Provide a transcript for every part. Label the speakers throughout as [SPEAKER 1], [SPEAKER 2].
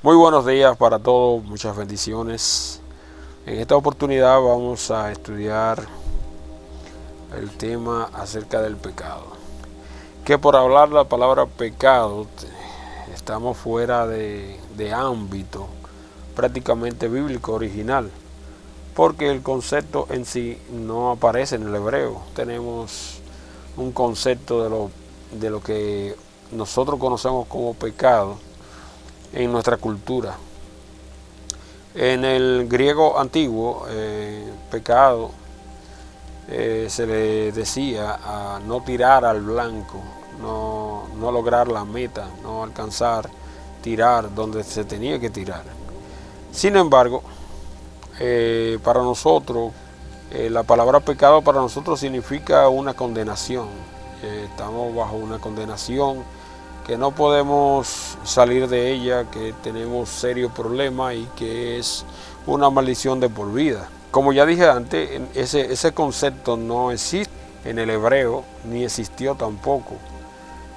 [SPEAKER 1] Muy buenos días para todos, muchas bendiciones. En esta oportunidad vamos a estudiar el tema acerca del pecado. Que por hablar la palabra pecado estamos fuera de ámbito prácticamente bíblico original, porque el concepto en sí no aparece en el hebreo. Tenemos un concepto de lo que nosotros conocemos como pecado en nuestra cultura. En el griego antiguo, pecado se le decía a no tirar al blanco, no lograr la meta, no alcanzar, tirar donde se tenía que tirar. Sin embargo, para nosotros, la palabra pecado para nosotros significa una condenación. Estamos bajo una condenación que no podemos salir de ella, que tenemos serios problemas y que es una maldición de por vida. Como ya dije antes, ese concepto no existe en el hebreo, ni existió tampoco,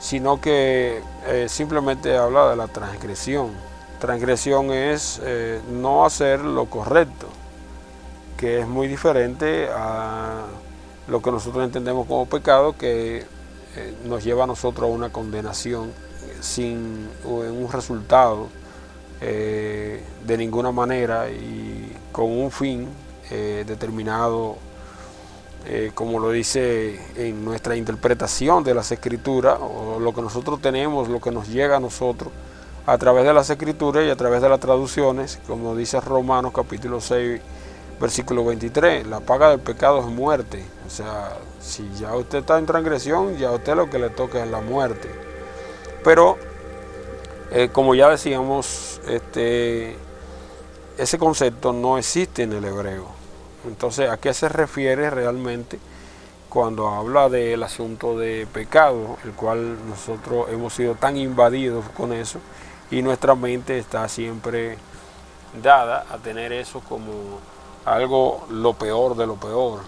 [SPEAKER 1] sino que simplemente habla de la transgresión. Transgresión es no hacer lo correcto, que es muy diferente a lo que nosotros entendemos como pecado, que nos lleva a nosotros a una condenación sin un resultado de ninguna manera y con un fin determinado, como lo dice en nuestra interpretación de las escrituras, o lo que nosotros tenemos, lo que nos llega a nosotros a través de las escrituras y a través de las traducciones, como dice Romanos capítulo 6, versículo 23, la paga del pecado es muerte. O sea, si ya usted está en transgresión, ya a usted lo que le toca es la muerte. Pero, como ya decíamos, ese concepto no existe en el hebreo. Entonces, ¿a qué se refiere realmente cuando habla del asunto de pecado, el cual nosotros hemos sido tan invadidos con eso y nuestra mente está siempre dada a tener eso como algo lo peor de lo peor?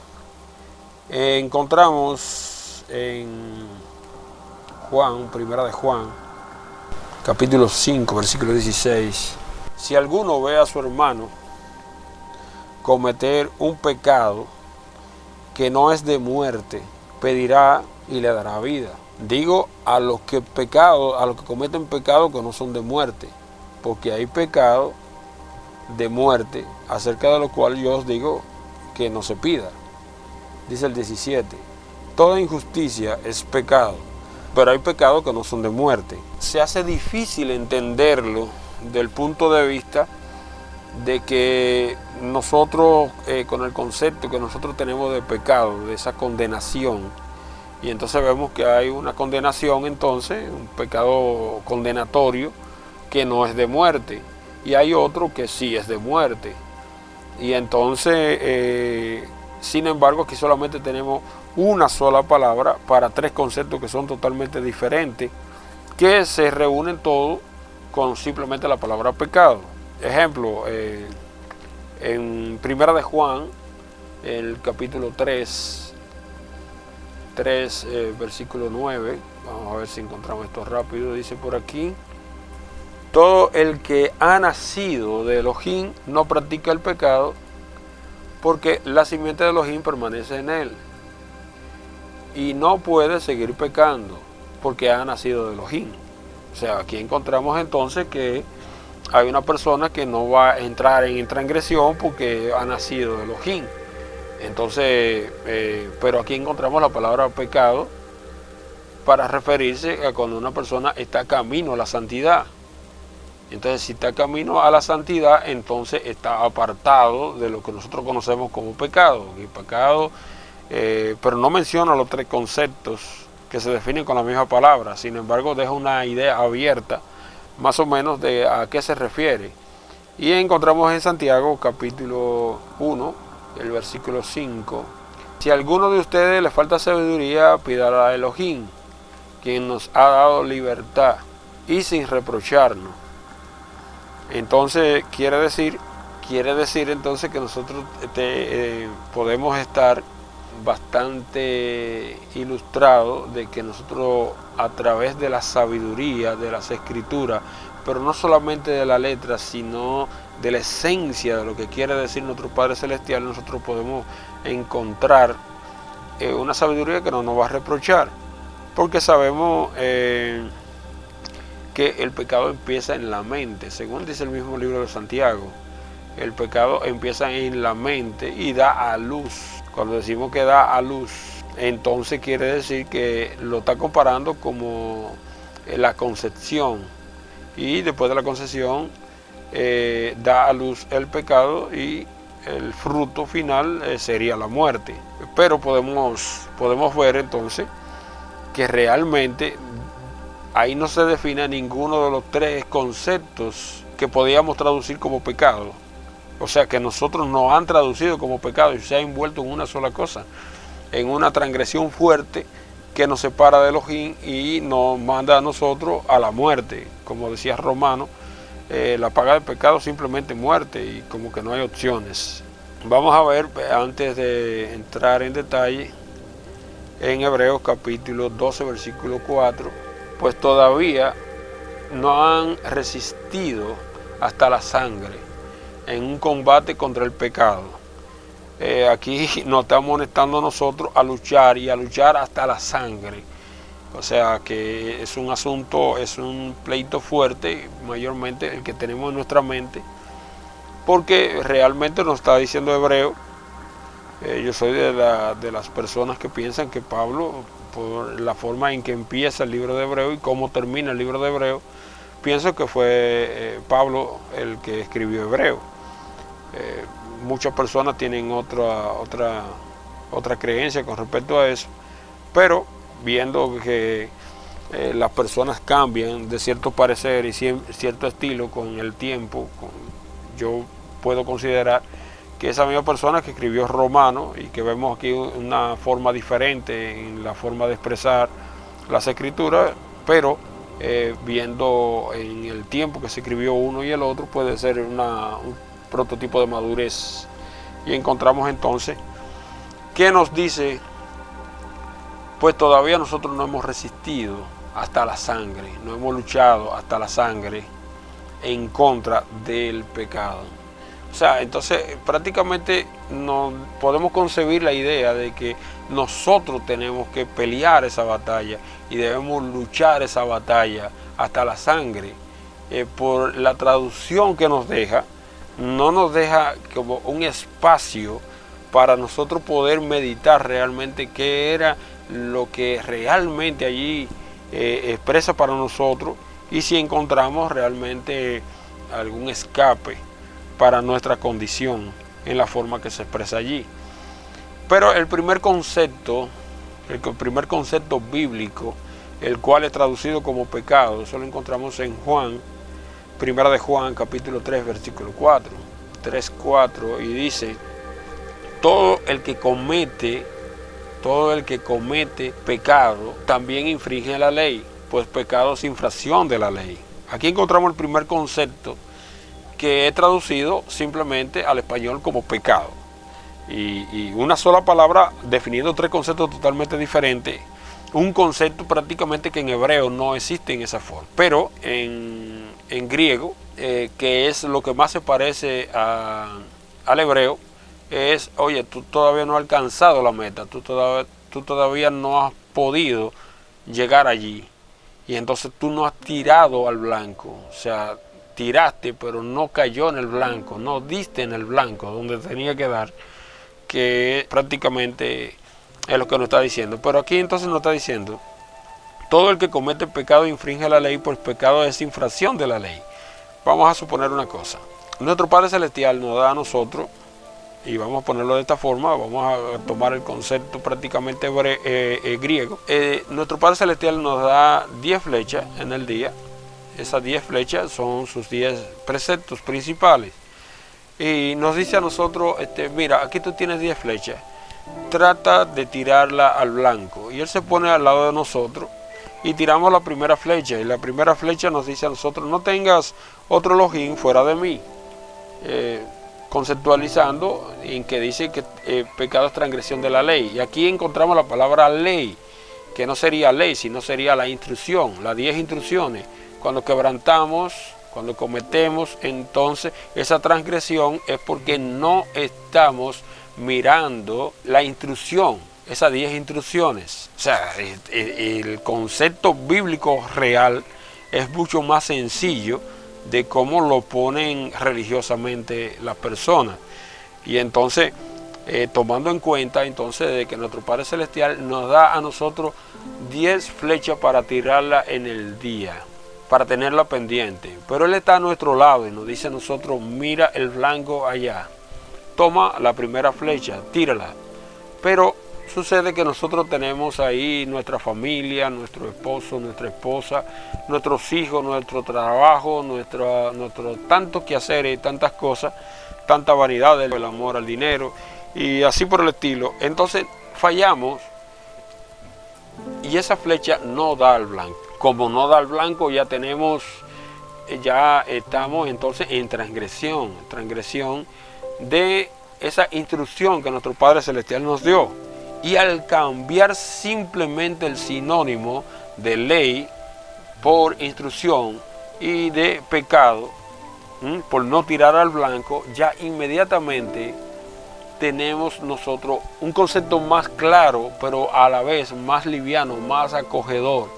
[SPEAKER 1] Encontramos en primera de Juan, capítulo 5, versículo 16. Si alguno ve a su hermano cometer un pecado que no es de muerte, pedirá y le dará vida. Digo a los que cometen pecados que no son de muerte, porque hay pecado de muerte, acerca de lo cual yo os digo que no se pida. Dice el 17, toda injusticia es pecado, pero hay pecados que no son de muerte. Se hace difícil entenderlo del punto de vista de que nosotros, con el concepto que nosotros tenemos de pecado, de esa condenación, y entonces vemos que hay una condenación, entonces, un pecado condenatorio que no es de muerte, y hay otro que sí es de muerte. Y entonces, sin embargo, aquí solamente tenemos una sola palabra para tres conceptos que son totalmente diferentes, que se reúnen todos con simplemente la palabra pecado. Ejemplo, en primera de Juan, el capítulo 3, versículo 9, vamos a ver si encontramos esto rápido, dice por aquí: todo el que ha nacido de Elohim no practica el pecado, porque la simiente de Elohim permanece en él, y no puede seguir pecando, porque ha nacido de Elohim. O sea, aquí encontramos entonces que hay una persona que no va a entrar en transgresión porque ha nacido de Elohim. Entonces, pero aquí encontramos la palabra pecado para referirse a cuando una persona está camino a la santidad. Entonces, si está camino a la santidad, entonces está apartado de lo que nosotros conocemos como pecado. Y pecado, pero no menciona los tres conceptos que se definen con la misma palabra. Sin embargo, deja una idea abierta, más o menos, de a qué se refiere. Y encontramos en Santiago, capítulo 1, el versículo 5. Si a alguno de ustedes le falta sabiduría, pídala a Elohim, quien nos ha dado libertad y sin reprocharnos. Entonces quiere decir entonces que nosotros podemos estar bastante ilustrados de que nosotros, a través de la sabiduría de las escrituras, pero no solamente de la letra, sino de la esencia de lo que quiere decir nuestro Padre Celestial, nosotros podemos encontrar una sabiduría que no nos va a reprochar, porque sabemos que el pecado empieza en la mente, según dice el mismo libro de Santiago. El pecado empieza en la mente y da a luz. Cuando decimos que da a luz, entonces quiere decir que lo está comparando como la concepción, y después de la concepción da a luz el pecado y el fruto final sería la muerte. Pero podemos ver entonces que realmente ahí no se define ninguno de los tres conceptos que podíamos traducir como pecado. O sea que nosotros nos han traducido como pecado y se ha envuelto en una sola cosa, en una transgresión fuerte que nos separa de Elohim y nos manda a nosotros a la muerte. Como decía Romano, la paga del pecado simplemente muerte, y como que no hay opciones. Vamos a ver, antes de entrar en detalle, en Hebreos capítulo 12, versículo 4, pues todavía no han resistido hasta la sangre en un combate contra el pecado. Aquí nos está amonestando a nosotros a luchar, y a luchar hasta la sangre. O sea que es un asunto, es un pleito fuerte, mayormente el que tenemos en nuestra mente, porque realmente nos está diciendo Hebreo. Yo soy de las personas que piensan que Pablo, por la forma en que empieza el libro de Hebreo y cómo termina el libro de Hebreo, pienso que fue Pablo el que escribió Hebreo. Muchas personas tienen otra creencia con respecto a eso, pero viendo que las personas cambian de cierto parecer y cierto estilo con el tiempo, yo puedo considerar que esa misma persona que escribió Romano, y que vemos aquí una forma diferente en la forma de expresar las escrituras, pero viendo en el tiempo que se escribió uno y el otro, puede ser un prototipo de madurez. Y encontramos entonces que nos dice: pues todavía nosotros no hemos resistido hasta la sangre, no hemos luchado hasta la sangre en contra del pecado. O sea, entonces prácticamente no podemos concebir la idea de que nosotros tenemos que pelear esa batalla y debemos luchar esa batalla hasta la sangre. Por la traducción que nos deja, no nos deja como un espacio para nosotros poder meditar realmente qué era lo que realmente allí expresa para nosotros, y si encontramos realmente algún escape para nuestra condición en la forma que se expresa allí. Pero el primer concepto bíblico, el cual es traducido como pecado, eso lo encontramos en Juan, primera de Juan, capítulo 3, versículo 4, 3:4, y dice: todo el que comete pecado también infringe la ley, pues pecado es infracción de la ley. Aquí encontramos el primer concepto, que es traducido simplemente al español como pecado, y una sola palabra definiendo tres conceptos totalmente diferentes. Un concepto prácticamente que en hebreo no existe en esa forma, pero en griego, que es lo que más se parece al hebreo, es: oye, tú todavía no has alcanzado la meta, tú todavía no has podido llegar allí, y entonces tú no has tirado al blanco. O sea, tiraste pero no cayó en el blanco, no diste en el blanco donde tenía que dar, que prácticamente es lo que nos está diciendo. Pero aquí entonces nos está diciendo: todo el que comete pecado infringe la ley, pues pecado es infracción de la ley. Vamos a suponer una cosa: nuestro Padre Celestial nos da a nosotros, y vamos a ponerlo de esta forma, vamos a tomar el concepto prácticamente griego. Nuestro Padre Celestial nos da 10 flechas en el día. Esas 10 flechas son sus 10 preceptos principales, y nos dice a nosotros: mira, aquí tú tienes 10 flechas, trata de tirarla al blanco. Y Él se pone al lado de nosotros y tiramos la primera flecha, y la primera flecha nos dice a nosotros: no tengas otro Elohim fuera de mí, conceptualizando en que dice que pecado es transgresión de la ley. Y aquí encontramos la palabra ley, que no sería ley, sino sería la instrucción, las 10 instrucciones Cuando quebrantamos, cuando cometemos, entonces esa transgresión es porque no estamos mirando la instrucción, esas 10 instrucciones. O sea, el concepto bíblico real es mucho más sencillo de cómo lo ponen religiosamente las personas. Y entonces, tomando en cuenta entonces de que nuestro Padre Celestial nos da a nosotros 10 flechas para tirarla en el día, para tenerla pendiente. Pero Él está a nuestro lado y nos dice a nosotros, mira el blanco allá. Toma la primera flecha, tírala. Pero sucede que nosotros tenemos ahí nuestra familia, nuestro esposo, nuestra esposa, nuestros hijos, nuestro trabajo, nuestro tantos quehaceres, tantas cosas, tanta vanidad del amor al dinero y así por el estilo. Entonces fallamos y esa flecha no da al blanco. Como no da al blanco, ya estamos entonces en transgresión de esa instrucción que nuestro Padre Celestial nos dio. Y al cambiar simplemente el sinónimo de ley por instrucción y de pecado, por no tirar al blanco, ya inmediatamente tenemos nosotros un concepto más claro, pero a la vez más liviano, más acogedor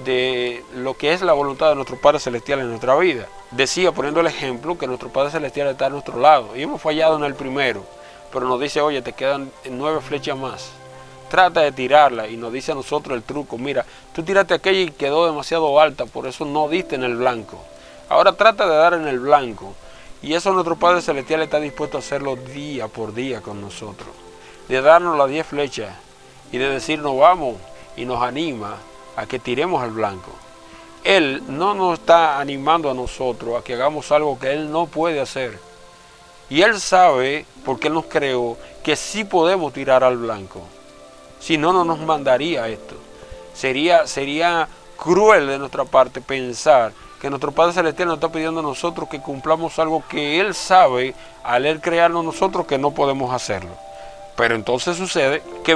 [SPEAKER 1] de lo que es la voluntad de nuestro Padre Celestial en nuestra vida. Decía, poniendo el ejemplo, que nuestro Padre Celestial está a nuestro lado y hemos fallado en el primero, pero nos dice, oye, te quedan 9 flechas más. Trata de tirarla y nos dice a nosotros el truco, mira, tú tiraste aquella y quedó demasiado alta, por eso no diste en el blanco. Ahora trata de dar en el blanco. Y eso nuestro Padre Celestial está dispuesto a hacerlo día por día con nosotros. De darnos las 10 flechas y de decirnos vamos, y nos anima a que tiremos al blanco. Él no nos está animando a nosotros a que hagamos algo que Él no puede hacer. Y Él sabe, porque Él nos creó, que sí podemos tirar al blanco. Si no, no nos mandaría esto. Sería cruel de nuestra parte pensar que nuestro Padre Celestial nos está pidiendo a nosotros que cumplamos algo que Él sabe, al Él crearnos nosotros, que no podemos hacerlo. Pero entonces sucede que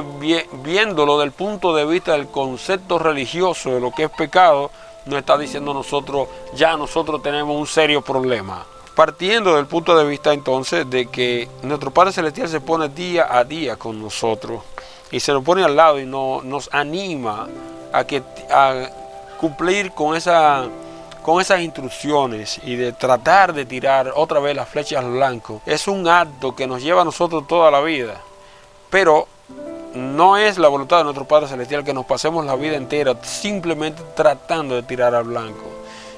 [SPEAKER 1] viéndolo del punto de vista del concepto religioso de lo que es pecado, nos está diciendo a nosotros, ya nosotros tenemos un serio problema. Partiendo del punto de vista entonces de que nuestro Padre Celestial se pone día a día con nosotros y se nos pone al lado y nos anima a cumplir con esas instrucciones y de tratar de tirar otra vez las flechas al blanco. Es un acto que nos lleva a nosotros toda la vida. Pero no es la voluntad de nuestro Padre Celestial que nos pasemos la vida entera simplemente tratando de tirar al blanco,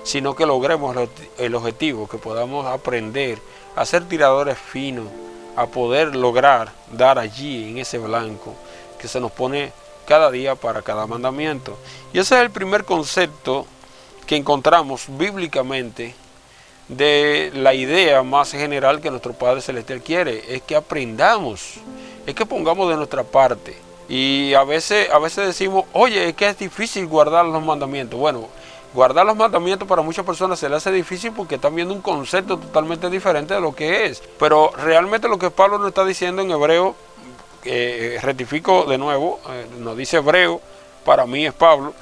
[SPEAKER 1] sino que logremos el objetivo, que podamos aprender a ser tiradores finos, a poder lograr dar allí en ese blanco que se nos pone cada día para cada mandamiento. Y ese es el primer concepto que encontramos bíblicamente de la idea más general que nuestro Padre Celestial quiere, es que aprendamos, es que pongamos de nuestra parte. Y a veces decimos, oye, es que es difícil guardar los mandamientos. Bueno, guardar los mandamientos para muchas personas se les hace difícil porque están viendo un concepto totalmente diferente de lo que es. Pero realmente lo que Pablo nos está diciendo en Hebreo, rectifico de nuevo, nos dice Hebreo, para mí es Pablo,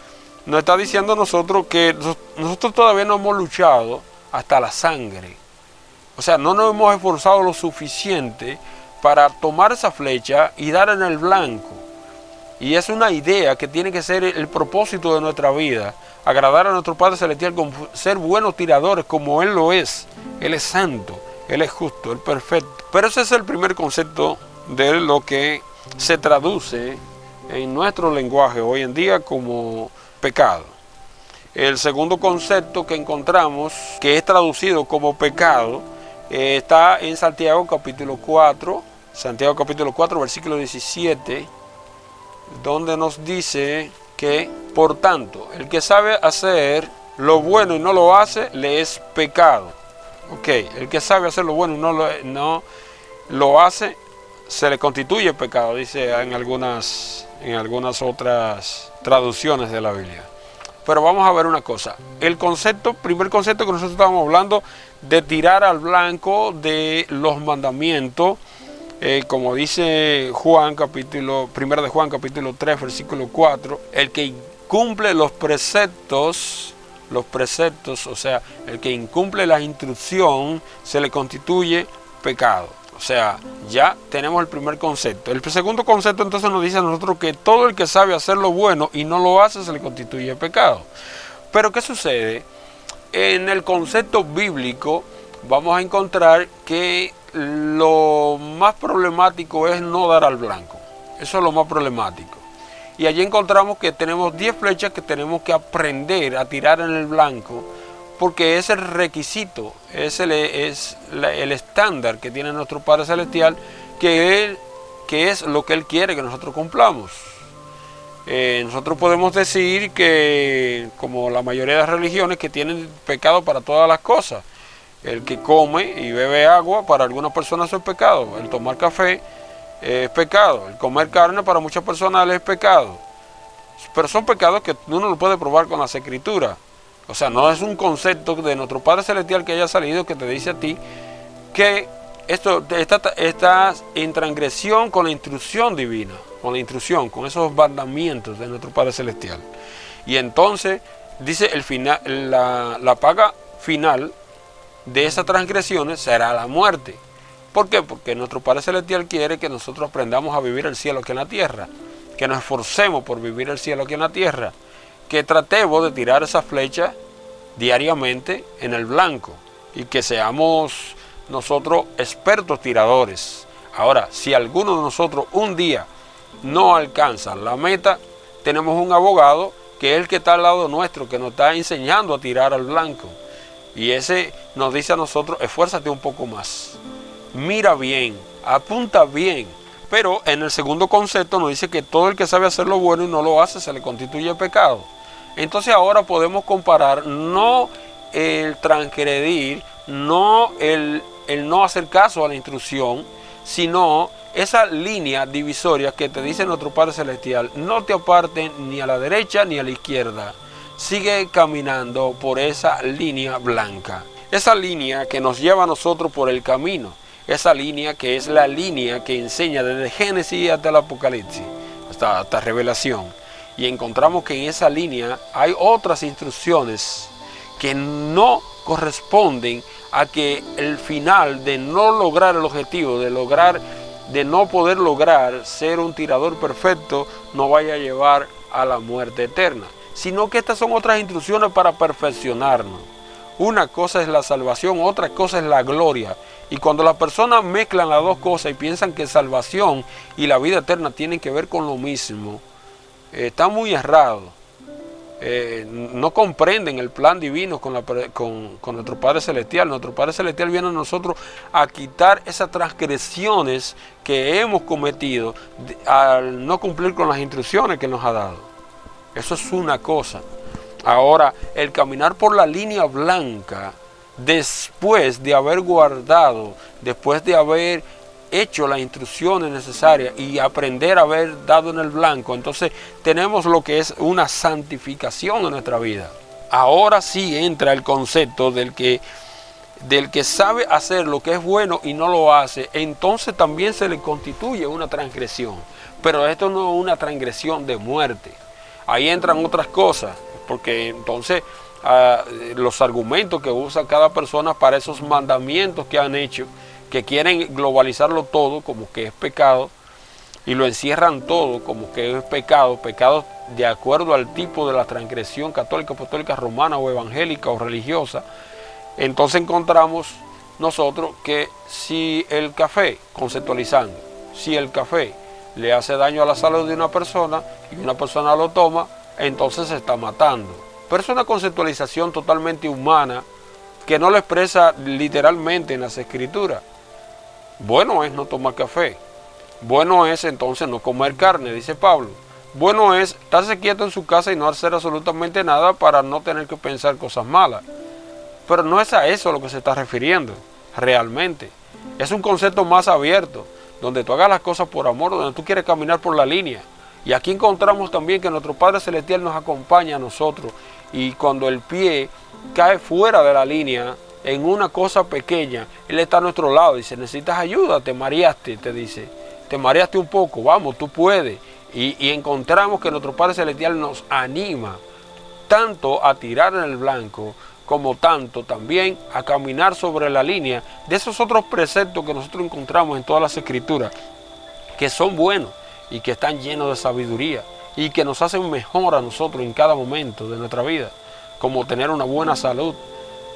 [SPEAKER 1] nos está diciendo a nosotros que nosotros todavía no hemos luchado hasta la sangre. O sea, no nos hemos esforzado lo suficiente para tomar esa flecha y dar en el blanco. Y es una idea que tiene que ser el propósito de nuestra vida, agradar a nuestro Padre Celestial con ser buenos tiradores como Él lo es. Él es santo, Él es justo, Él es perfecto. Pero ese es el primer concepto de lo que se traduce en nuestro lenguaje hoy en día como pecado. El segundo concepto que encontramos, que es traducido como pecado, está en Santiago capítulo 4, versículo 17, donde nos dice que, por tanto, el que sabe hacer lo bueno y no lo hace, le es pecado. Ok, el que sabe hacer lo bueno y no lo hace, se le constituye pecado, dice en algunas otras traducciones de la Biblia. Pero vamos a ver una cosa. El primer concepto que nosotros estábamos hablando de tirar al blanco de los mandamientos, como dice Primera de Juan capítulo 3, versículo 4, el que cumple los preceptos los preceptos, o sea, el que incumple la instrucción, se le constituye pecado. O sea, ya tenemos el primer concepto. El segundo concepto entonces nos dice a nosotros que todo el que sabe hacer lo bueno y no lo hace, se le constituye pecado. Pero ¿qué sucede? En el concepto bíblico vamos a encontrar que lo más problemático es no dar al blanco. Eso es lo más problemático. Y allí encontramos que tenemos 10 flechas que tenemos que aprender a tirar en el blanco, porque es el requisito, es el estándar que tiene nuestro Padre Celestial, que es lo que Él quiere que nosotros cumplamos. Nosotros podemos decir que, como la mayoría de las religiones, que tienen pecado para todas las cosas. El que come y bebe agua, para algunas personas eso es pecado. El tomar café es pecado. El comer carne para muchas personas es pecado. Pero son pecados que uno lo puede probar con las escrituras. O sea, no es un concepto de nuestro Padre Celestial que haya salido que te dice a ti que estás en transgresión con la instrucción divina, con la instrucción, con esos mandamientos de nuestro Padre Celestial. Y entonces dice la paga final de esas transgresiones será la muerte. ¿Por qué? Porque nuestro Padre Celestial quiere que nosotros aprendamos a vivir el cielo aquí en la tierra, que nos esforcemos por vivir el cielo aquí en la tierra, que tratemos de tirar esa flecha diariamente en el blanco y que seamos nosotros expertos tiradores. Ahora, si alguno de nosotros un día no alcanza la meta, tenemos un abogado que es el que está al lado nuestro, que nos está enseñando a tirar al blanco. Y ese nos dice a nosotros, esfuérzate un poco más, mira bien, apunta bien. Pero en el segundo concepto nos dice que todo el que sabe hacer lo bueno y no lo hace, se le constituye pecado. Entonces ahora podemos comparar no el transgredir, no el no hacer caso a la instrucción, sino esa línea divisoria que te dice nuestro Padre Celestial: no te apartes ni a la derecha ni a la izquierda, sigue caminando por esa línea blanca, esa línea que nos lleva a nosotros por el camino, esa línea que es la línea que enseña desde Génesis hasta el Apocalipsis, hasta Revelación. Y encontramos que en esa línea hay otras instrucciones que no corresponden a que el final de no lograr el objetivo, de no poder lograr ser un tirador perfecto, no vaya a llevar a la muerte eterna, sino que estas son otras instrucciones para perfeccionarnos. Una cosa es la salvación, otra cosa es la gloria. Y cuando las personas mezclan las dos cosas y piensan que salvación y la vida eterna tienen que ver con lo mismo, está muy errado. No comprenden el plan divino con nuestro Padre Celestial. Nuestro Padre Celestial viene a nosotros a quitar esas transgresiones que hemos cometido al no cumplir con las instrucciones que nos ha dado. Eso es una cosa. Ahora, el caminar por la línea blanca, después de haber guardado, después de haber hecho las instrucciones necesarias y aprender a haber dado en el blanco, entonces tenemos lo que es una santificación en nuestra vida. Ahora sí entra el concepto del que sabe hacer lo que es bueno y no lo hace, entonces también se le constituye una transgresión. Pero esto no es una transgresión de muerte. Ahí entran otras cosas, porque entonces los argumentos que usa cada persona para esos mandamientos que han hecho, que quieren globalizarlo todo como que es pecado y lo encierran todo como que es pecado de acuerdo al tipo de la transgresión católica, apostólica, romana o evangélica o religiosa. Entonces encontramos nosotros que si el café, conceptualizando, si el café le hace daño a la salud de una persona y una persona lo toma, entonces se está matando. Pero es una conceptualización totalmente humana que no lo expresa literalmente en las escrituras. Bueno es no tomar café. Bueno es entonces no comer carne, dice Pablo. Bueno es estarse quieto en su casa y no hacer absolutamente nada para no tener que pensar cosas malas. Pero no es a eso a lo que se está refiriendo realmente. Es un concepto más abierto, donde tú hagas las cosas por amor, donde tú quieres caminar por la línea. Y aquí encontramos también que nuestro Padre Celestial nos acompaña a nosotros. Y cuando el pie cae fuera de la línea, en una cosa pequeña, Él está a nuestro lado. Dice: necesitas ayuda, te mareaste, te dice. Te mareaste un poco, vamos, tú puedes. Y encontramos que nuestro Padre Celestial nos anima tanto a tirar en el blanco, como tanto también a caminar sobre la línea de esos otros preceptos que nosotros encontramos en todas las escrituras, que son buenos y que están llenos de sabiduría y que nos hacen mejor a nosotros en cada momento de nuestra vida, como tener una buena salud.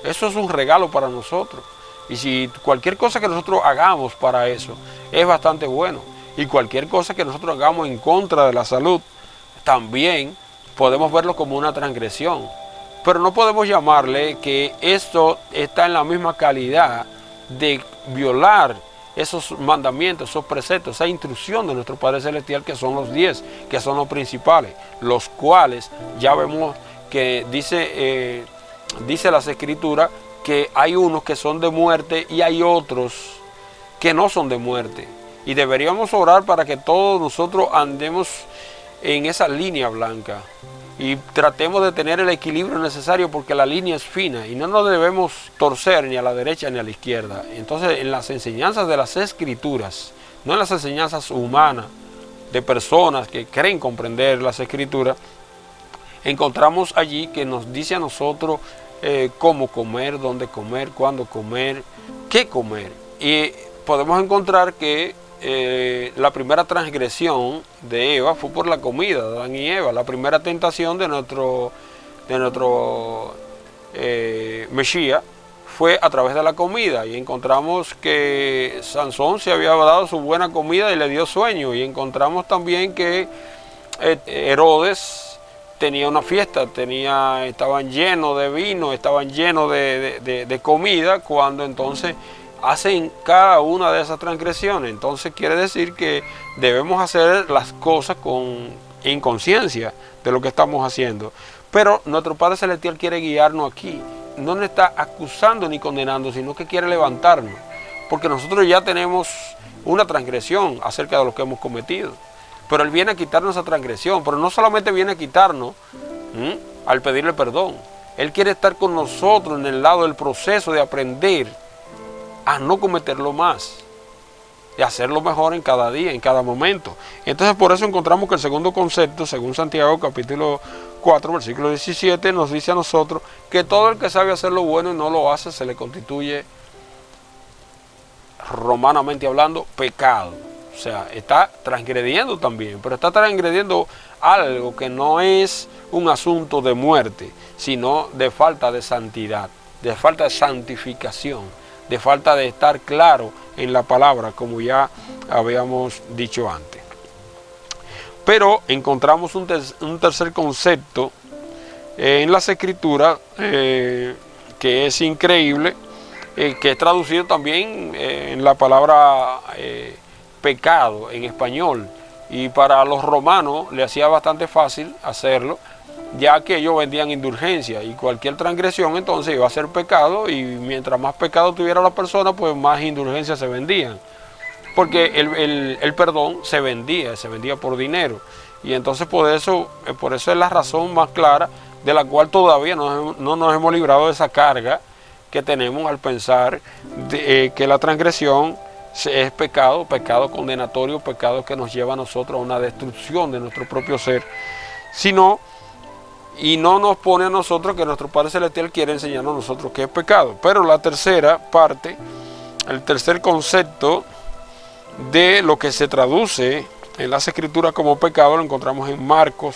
[SPEAKER 1] Eso es un regalo para nosotros. Y si cualquier cosa que nosotros hagamos para eso es bastante bueno, y cualquier cosa que nosotros hagamos en contra de la salud, también podemos verlo como una transgresión. Pero no podemos llamarle que esto está en la misma calidad de violar esos mandamientos, esos preceptos, esa instrucción de nuestro Padre Celestial, que son los 10, que son los principales, los cuales ya vemos que dice las Escrituras que hay unos que son de muerte y hay otros que no son de muerte. Y deberíamos orar para que todos nosotros andemos en esa línea blanca y tratemos de tener el equilibrio necesario, porque la línea es fina y no nos debemos torcer ni a la derecha ni a la izquierda. Entonces, en las enseñanzas de las Escrituras, no en las enseñanzas humanas de personas que creen comprender las Escrituras, encontramos allí que nos dice a nosotros cómo comer, dónde comer, cuándo comer, qué comer. Y podemos encontrar que la primera transgresión de Eva fue por la comida, de Adán y Eva. La primera tentación de nuestro Mesías fue a través de la comida, y encontramos que Sansón se había dado su buena comida y le dio sueño, y encontramos también que Herodes tenía una fiesta, estaban llenos de vino, estaban llenos de comida, cuando entonces hacen cada una de esas transgresiones. Entonces quiere decir que debemos hacer las cosas en conciencia de lo que estamos haciendo. Pero nuestro Padre Celestial quiere guiarnos aquí. No nos está acusando ni condenando, sino que quiere levantarnos. Porque nosotros ya tenemos una transgresión acerca de lo que hemos cometido. Pero Él viene a quitarnos esa transgresión. Pero no solamente viene a quitarnos al pedirle perdón. Él quiere estar con nosotros en el lado del proceso de aprender a no cometerlo más y hacerlo mejor en cada día, en cada momento. Entonces, por eso encontramos que el segundo concepto, según Santiago capítulo 4, versículo 17, nos dice a nosotros que todo el que sabe hacer lo bueno y no lo hace, se le constituye, romanamente hablando, pecado. O sea, está transgrediendo también, pero está transgrediendo algo que no es un asunto de muerte, sino de falta de santidad, de falta de santificación, de falta de estar claro en la palabra, como ya habíamos dicho antes. Pero encontramos un tercer concepto en las Escrituras que es increíble, que es traducido también en la palabra pecado en español, y para los romanos le hacía bastante fácil hacerlo, ya que ellos vendían indulgencia, y cualquier transgresión entonces iba a ser pecado, y mientras más pecado tuviera la persona, pues más indulgencias se vendían, porque el perdón se vendía por dinero. Y entonces por eso es la razón más clara de la cual todavía no nos hemos librado de esa carga que tenemos al pensar que la transgresión es pecado condenatorio, pecado que nos lleva a nosotros a una destrucción de nuestro propio ser, y no nos pone a nosotros que nuestro Padre Celestial quiere enseñarnos a nosotros qué es pecado. Pero la tercera parte, el tercer concepto de lo que se traduce en las Escrituras como pecado, lo encontramos en Marcos,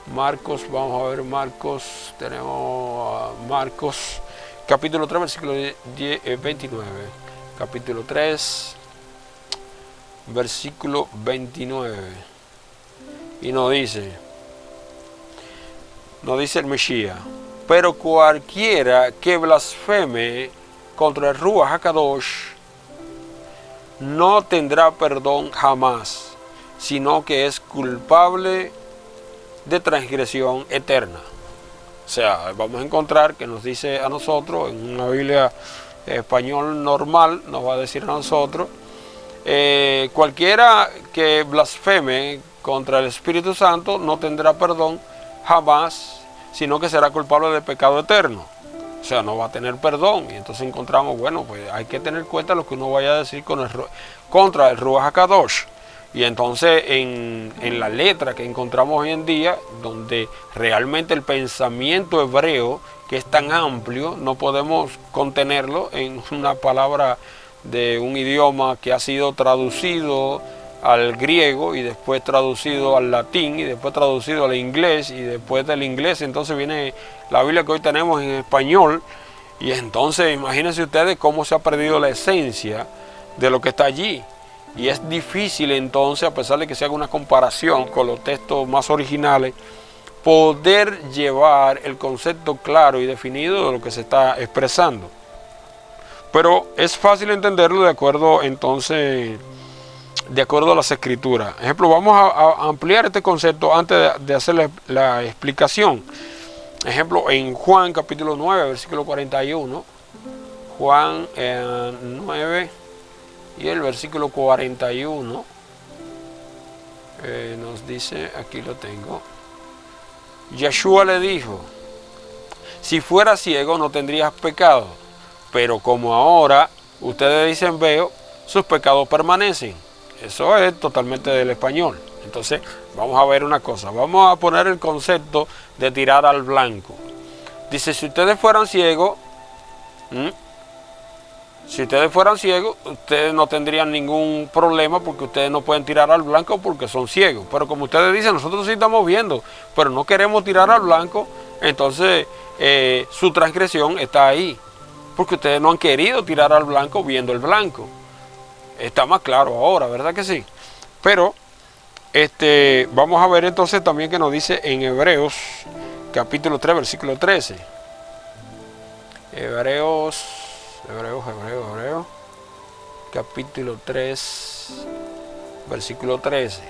[SPEAKER 1] vamos a ver tenemos Marcos capítulo 3, versículo 29, capítulo 3, versículo 29, y nos dice el Mesías: pero cualquiera que blasfeme contra el Ruach HaKadosh no tendrá perdón jamás, sino que es culpable de transgresión eterna. O sea, vamos a encontrar que nos dice a nosotros, en una Biblia español normal, nos va a decir a nosotros, cualquiera que blasfeme contra el Espíritu Santo no tendrá perdón jamás, sino que será culpable de pecado eterno. O sea, no va a tener perdón. Y entonces encontramos, bueno, pues hay que tener en cuenta lo que uno vaya a decir contra el Ruach HaKadosh. Y entonces en la letra que encontramos hoy en día, donde realmente el pensamiento hebreo, que es tan amplio, no podemos contenerlo en una palabra de un idioma que ha sido traducido al griego y después traducido al latín y después traducido al inglés y después del inglés entonces viene la Biblia que hoy tenemos en español. Y entonces imagínense ustedes cómo se ha perdido la esencia de lo que está allí. Y es difícil entonces, a pesar de que se haga una comparación con los textos más originales, poder llevar el concepto claro y definido de lo que se está expresando. Pero es fácil entenderlo de acuerdo entonces, de acuerdo a las escrituras. Ejemplo, vamos a ampliar este concepto antes de hacer la explicación. Ejemplo, en Juan capítulo 9, versículo 41. Juan 9 y el versículo 41 nos dice, aquí lo tengo. Yeshua le dijo, si fuera ciego no tendrías pecado, pero como ahora ustedes dicen veo, sus pecados permanecen. Eso es totalmente del español. Entonces vamos a ver una cosa, vamos a poner el concepto de tirar al blanco. Dice, si ustedes fueran ciegos, ustedes no tendrían ningún problema porque ustedes no pueden tirar al blanco porque son ciegos. Pero como ustedes dicen, nosotros sí estamos viendo, pero no queremos tirar al blanco, entonces su transgresión está ahí. Porque ustedes no han querido tirar al blanco viendo el blanco. Está más claro ahora, ¿verdad que sí? Pero vamos a ver entonces también que nos dice en Hebreos capítulo 3 versículo 13. Hebreos capítulo 3 versículo 13.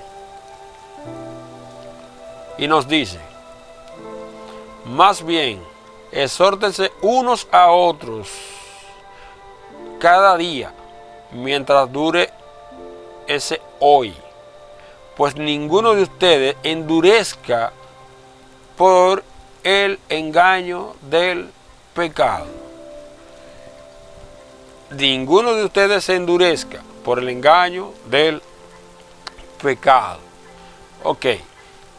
[SPEAKER 1] Y nos dice, más bien exhórtense unos a otros cada día mientras dure ese hoy, pues ninguno de ustedes endurezca por el engaño del pecado. Ninguno de ustedes se endurezca por el engaño del pecado. Ok,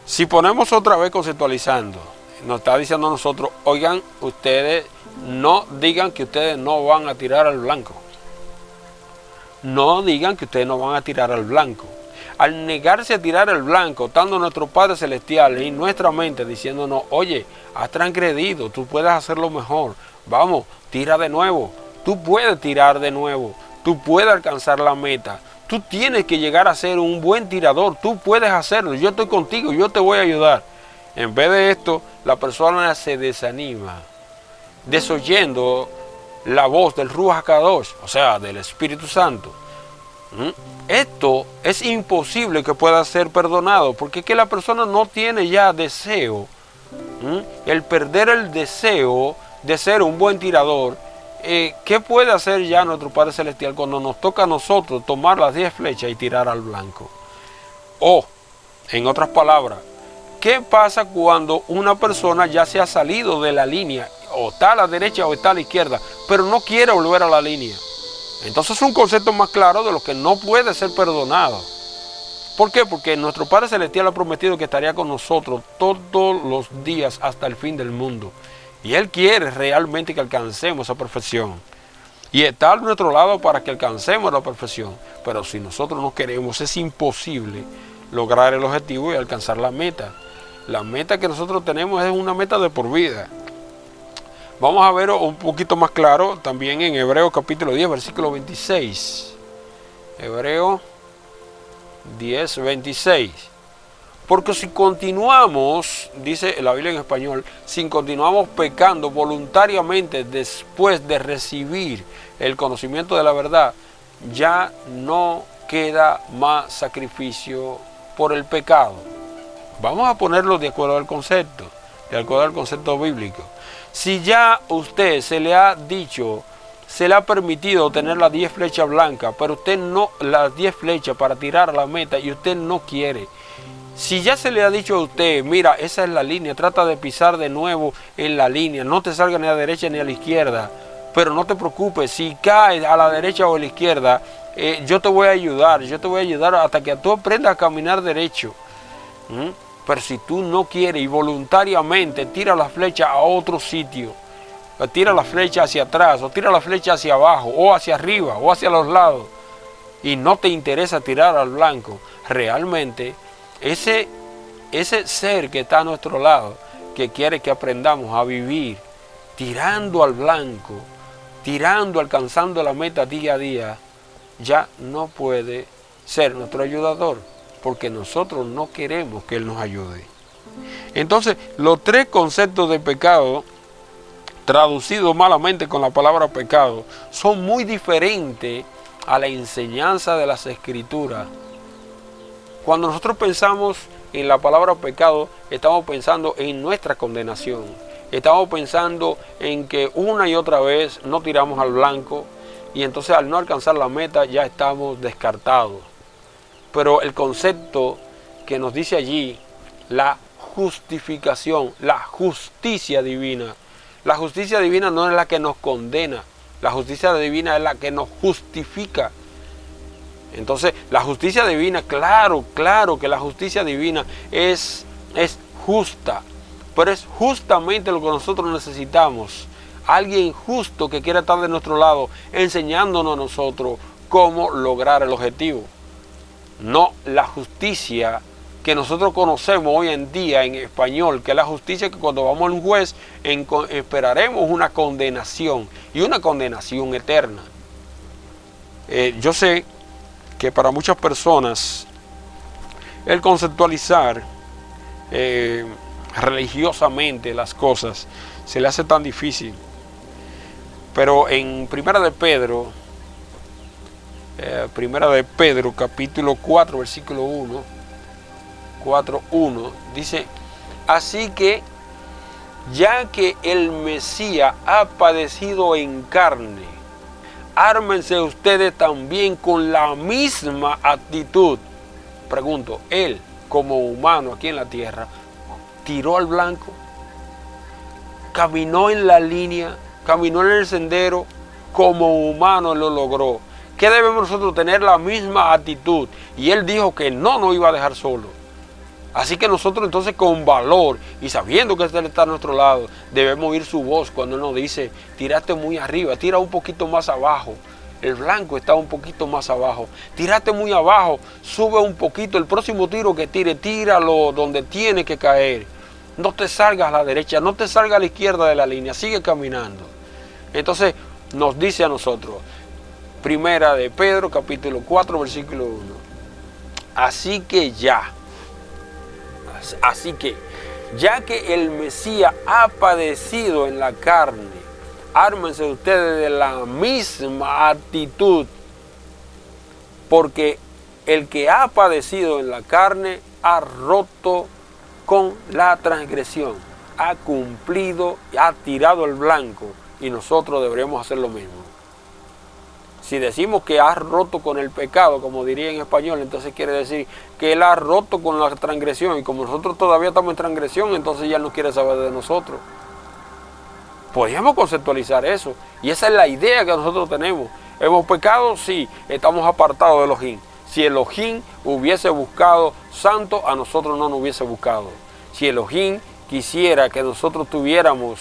[SPEAKER 1] si ponemos otra vez conceptualizando, nos está diciendo a nosotros, oigan, ustedes no digan que ustedes no van a tirar al blanco. No digan que ustedes no van a tirar al blanco. Al negarse a tirar al blanco, estando nuestro Padre Celestial en nuestra mente diciéndonos, oye, has transgredido, tú puedes hacerlo mejor, vamos, tira de nuevo, tú puedes tirar de nuevo, tú puedes alcanzar la meta, tú tienes que llegar a ser un buen tirador, tú puedes hacerlo, yo estoy contigo, yo te voy a ayudar. En vez de esto, la persona se desanima, desoyendo la voz del Ruach HaKadosh, o sea, del Espíritu Santo. Esto es imposible que pueda ser perdonado, porque es que la persona no tiene ya deseo. El perder el deseo de ser un buen tirador, ¿qué puede hacer ya nuestro Padre Celestial cuando nos toca a nosotros tomar las 10 flechas y tirar al blanco? O, en otras palabras, ¿qué pasa cuando una persona ya se ha salido de la línea, o está a la derecha o está a la izquierda, pero no quiere volver a la línea? Entonces es un concepto más claro de lo que no puede ser perdonado. ¿Por qué? Porque nuestro Padre Celestial ha prometido que estaría con nosotros todos los días hasta el fin del mundo. Y Él quiere realmente que alcancemos esa perfección. Y está a nuestro lado para que alcancemos la perfección. Pero si nosotros no queremos, es imposible lograr el objetivo y alcanzar la meta. La meta que nosotros tenemos es una meta de por vida. Vamos a ver un poquito más claro también en Hebreos capítulo 10, versículo 26. Hebreos 10, 26. Porque si continuamos, dice la Biblia en español, si continuamos pecando voluntariamente después de recibir el conocimiento de la verdad, ya no queda más sacrificio por el pecado. Vamos a ponerlo de acuerdo al concepto bíblico. Si ya usted se le ha dicho, se le ha permitido tener las 10 flechas blancas, pero usted no, las 10 flechas para tirar a la meta y usted no quiere. Si ya se le ha dicho a usted, mira, esa es la línea, trata de pisar de nuevo en la línea, no te salga ni a la derecha ni a la izquierda, pero no te preocupes, si caes a la derecha o a la izquierda, yo te voy a ayudar hasta que tú aprendas a caminar derecho. Pero si tú no quieres y voluntariamente tira la flecha a otro sitio, o tira la flecha hacia atrás, o tira la flecha hacia abajo, o hacia arriba, o hacia los lados, y no te interesa tirar al blanco, realmente ese ser que está a nuestro lado, que quiere que aprendamos a vivir tirando al blanco, alcanzando la meta día a día, ya no puede ser nuestro ayudador, porque nosotros no queremos que Él nos ayude. Entonces, los tres conceptos de pecado, traducidos malamente con la palabra pecado, son muy diferentes a la enseñanza de las Escrituras. Cuando nosotros pensamos en la palabra pecado, estamos pensando en nuestra condenación. Estamos pensando en que una y otra vez no tiramos al blanco y entonces al no alcanzar la meta ya estamos descartados. Pero el concepto que nos dice allí, la justificación, la justicia divina. La justicia divina no es la que nos condena, la justicia divina es la que nos justifica. Entonces, la justicia divina, claro que la justicia divina es justa, pero es justamente lo que nosotros necesitamos. Alguien justo que quiera estar de nuestro lado, enseñándonos a nosotros cómo lograr el objetivo. No la justicia que nosotros conocemos hoy en día en español, que es la justicia que cuando vamos a un juez esperaremos una condenación y una condenación eterna. Yo sé que para muchas personas el conceptualizar religiosamente las cosas se le hace tan difícil, pero en Primera de Pedro capítulo 4 versículo 4:1 dice: así que ya que el Mesías ha padecido en carne, ármense ustedes también con la misma actitud. Pregunto, él como humano aquí en la tierra, tiró al blanco, caminó en la línea, caminó en el sendero, como humano lo logró. ¿Qué debemos nosotros tener? La misma actitud. Y él dijo que no nos iba a dejar solo. Así que nosotros entonces con valor y sabiendo que Él está a nuestro lado, debemos oír su voz cuando Él nos dice: tírate muy arriba, tira un poquito más abajo. El blanco está un poquito más abajo. Tírate muy abajo, sube un poquito. El próximo tiro que tire, tíralo donde tiene que caer. No te salgas a la derecha, no te salgas a la izquierda de la línea, sigue caminando. Entonces nos dice a nosotros, Primera de Pedro, capítulo 4, versículo 1. Así que ya que el Mesías ha padecido en la carne, ármense ustedes de la misma actitud, porque el que ha padecido en la carne ha roto con la transgresión, ha cumplido, ha tirado el blanco, y nosotros deberíamos hacer lo mismo. Si decimos que ha roto con el pecado, como diría en español, entonces quiere decir que Él ha roto con la transgresión, y como nosotros todavía estamos en transgresión, entonces ya no quiere saber de nosotros. Podríamos conceptualizar eso, y esa es la idea que nosotros tenemos. ¿Hemos pecado? Sí, estamos apartados de Elohim. Si Elohim hubiese buscado santo, a nosotros no nos hubiese buscado. Si Elohim quisiera que nosotros tuviéramos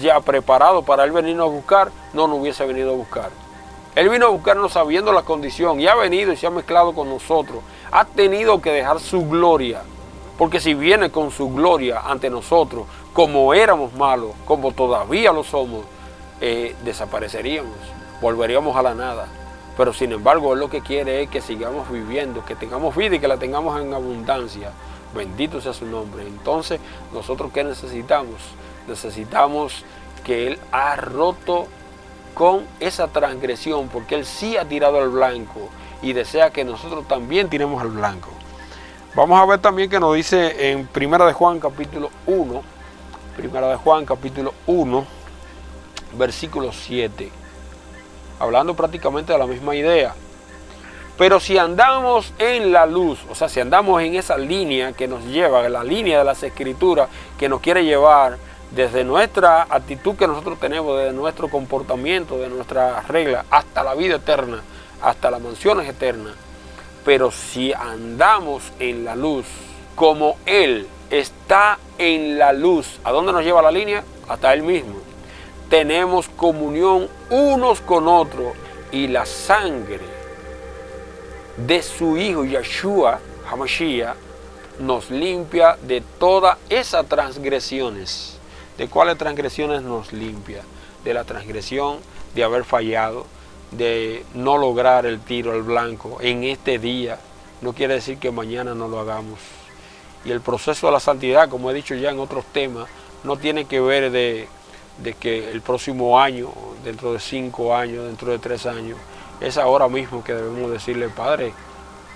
[SPEAKER 1] ya preparado para Él venirnos a buscar, no nos hubiese venido a buscar. Él vino a buscarnos sabiendo la condición, y ha venido y se ha mezclado con nosotros. Ha tenido que dejar su gloria, porque si viene con su gloria ante nosotros, como éramos malos, como todavía lo somos, desapareceríamos, volveríamos a la nada. Pero sin embargo, Él lo que quiere es que sigamos viviendo, que tengamos vida y que la tengamos en abundancia. Bendito sea su nombre. Entonces, ¿nosotros qué necesitamos? Necesitamos que Él ha roto con esa transgresión, porque Él sí ha tirado al blanco y desea que nosotros también tiremos al blanco. Vamos a ver también que nos dice en Primera de Juan capítulo 1, versículo 7, hablando prácticamente de la misma idea. Pero si andamos en la luz, o sea, si andamos en esa línea que nos lleva, la línea de las Escrituras que nos quiere llevar desde nuestra actitud que nosotros tenemos, desde nuestro comportamiento, de nuestra regla, hasta la vida eterna, hasta las mansiones eternas. Pero si andamos en la luz, como Él está en la luz, ¿a dónde nos lleva la línea? Hasta Él mismo. Tenemos comunión unos con otros y la sangre de su Hijo Yeshua HaMashiach nos limpia de todas esas transgresiones. ¿De cuáles transgresiones nos limpia? De la transgresión de haber fallado, de no lograr el tiro al blanco en este día. No quiere decir que mañana no lo hagamos. Y el proceso de la santidad, como he dicho ya en otros temas, no tiene que ver de que el próximo año, dentro de 5 años, dentro de 3 años, es ahora mismo que debemos decirle: Padre,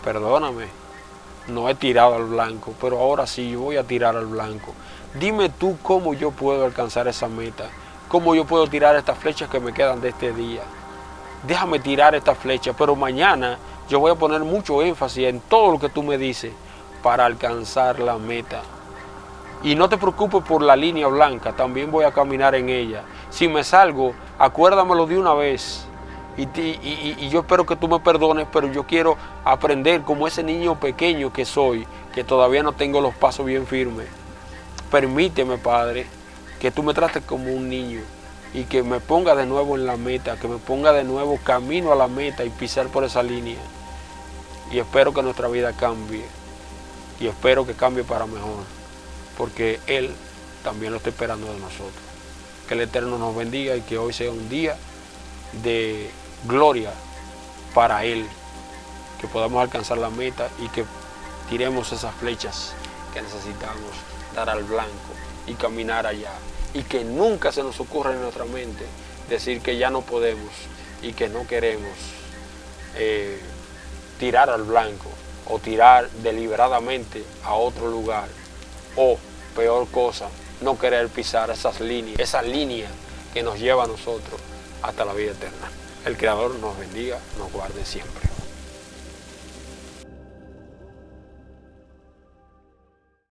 [SPEAKER 1] perdóname, no he tirado al blanco, pero ahora sí yo voy a tirar al blanco. Dime tú cómo yo puedo alcanzar esa meta, cómo yo puedo tirar estas flechas que me quedan de este día. Déjame tirar estas flechas, pero mañana yo voy a poner mucho énfasis en todo lo que tú me dices para alcanzar la meta. Y no te preocupes por la línea blanca, también voy a caminar en ella. Si me salgo, acuérdamelo de una vez. Y yo espero que tú me perdones, pero yo quiero aprender como ese niño pequeño que soy, que todavía no tengo los pasos bien firmes. Permíteme, Padre, que tú me trates como un niño y que me ponga de nuevo en la meta, que me ponga de nuevo camino a la meta y pisar por esa línea. Y espero que nuestra vida cambie, y espero que cambie para mejor, porque Él también lo está esperando de nosotros. Que el Eterno nos bendiga y que hoy sea un día de gloria para Él, que podamos alcanzar la meta y que tiremos esas flechas que necesitamos dar al blanco y caminar allá, y que nunca se nos ocurra en nuestra mente decir que ya no podemos y que no queremos tirar al blanco o tirar deliberadamente a otro lugar, o peor cosa, no querer pisar esas líneas, esa línea que nos lleva a nosotros hasta la vida eterna. El Creador nos bendiga, nos guarde siempre.